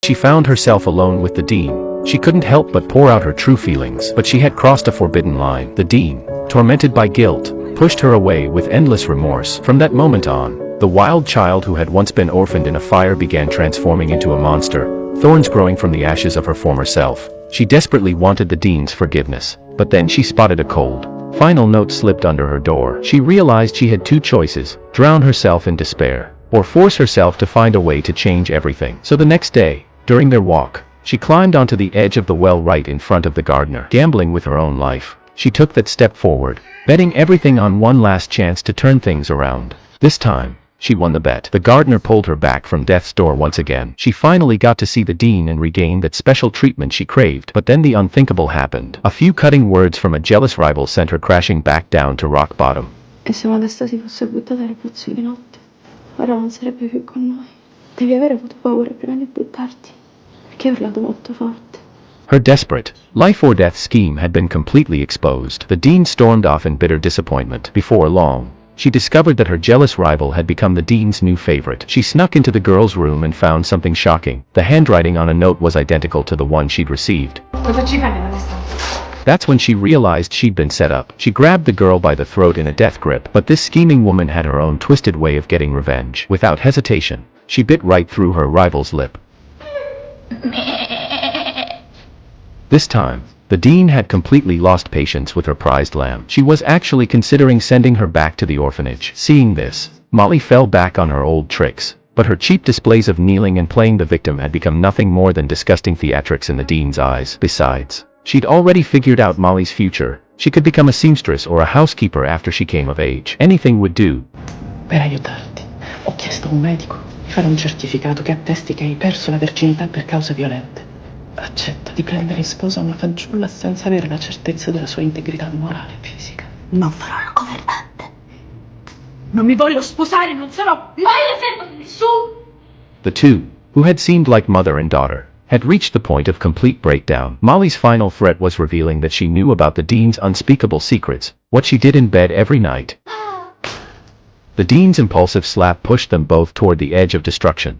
She found herself alone with the dean. She couldn't help but pour out her true feelings, but she had crossed a forbidden line. The dean, tormented by guilt, pushed her away with endless remorse. From that moment on, the wild child who had once been orphaned in a fire began transforming into a monster, thorns growing from the ashes of her former self. She desperately wanted the dean's forgiveness, but then she spotted a cold, final note slipped under her door. She realized she had two choices: drown herself in despair, or force herself to find a way to change everything. So the next day, during their walk, she climbed onto the edge of the well right in front of the gardener. Gambling with her own life, she took that step forward, betting everything on one last chance to turn things around. This time, she won the bet. The gardener pulled her back from death's door once again. She finally got to see the dean and regain that special treatment she craved. But then the unthinkable happened. A few cutting words from a jealous rival sent her crashing back down to rock bottom. E se Modesta si fosse buttata nel pozzo di notte, ora non sarebbe più con noi. Devi aver avuto paura prima di buttarti, perché hai urlato molto forte. Her desperate, life-or-death scheme had been completely exposed. The dean stormed off in bitter disappointment. Before long, she discovered that her jealous rival had become the dean's new favorite. She snuck into the girl's room and found something shocking. The handwriting on a note was identical to the one she'd received. Cosa ci fai nella stanza? That's when she realized she'd been set up. She grabbed the girl by the throat in a death grip. But this scheming woman had her own twisted way of getting revenge. Without hesitation, she bit right through her rival's lip. This time, the dean had completely lost patience with her prized lamb. She was actually considering sending her back to the orphanage. Seeing this, Molly fell back on her old tricks, but her cheap displays of kneeling and playing the victim had become nothing more than disgusting theatrics in the dean's eyes. Besides, she'd already figured out Molly's future. She could become a seamstress or a housekeeper after she came of age. Anything would do. Per aiutarti, ho chiesto a un medico di fare un certificato che attesti che hai perso la virginità per cause violente. Accetta di prendere in sposa una fanciulla senza avere la certezza della sua integrità morale e fisica. Non farò la governante. Non mi voglio sposare, non sarò mai la serva di nessuno. The two, who had seemed like mother and daughter, had reached the point of complete breakdown. Molly's final threat was revealing that she knew about the dean's unspeakable secrets, what she did in bed every night. The dean's impulsive slap pushed them both toward the edge of destruction.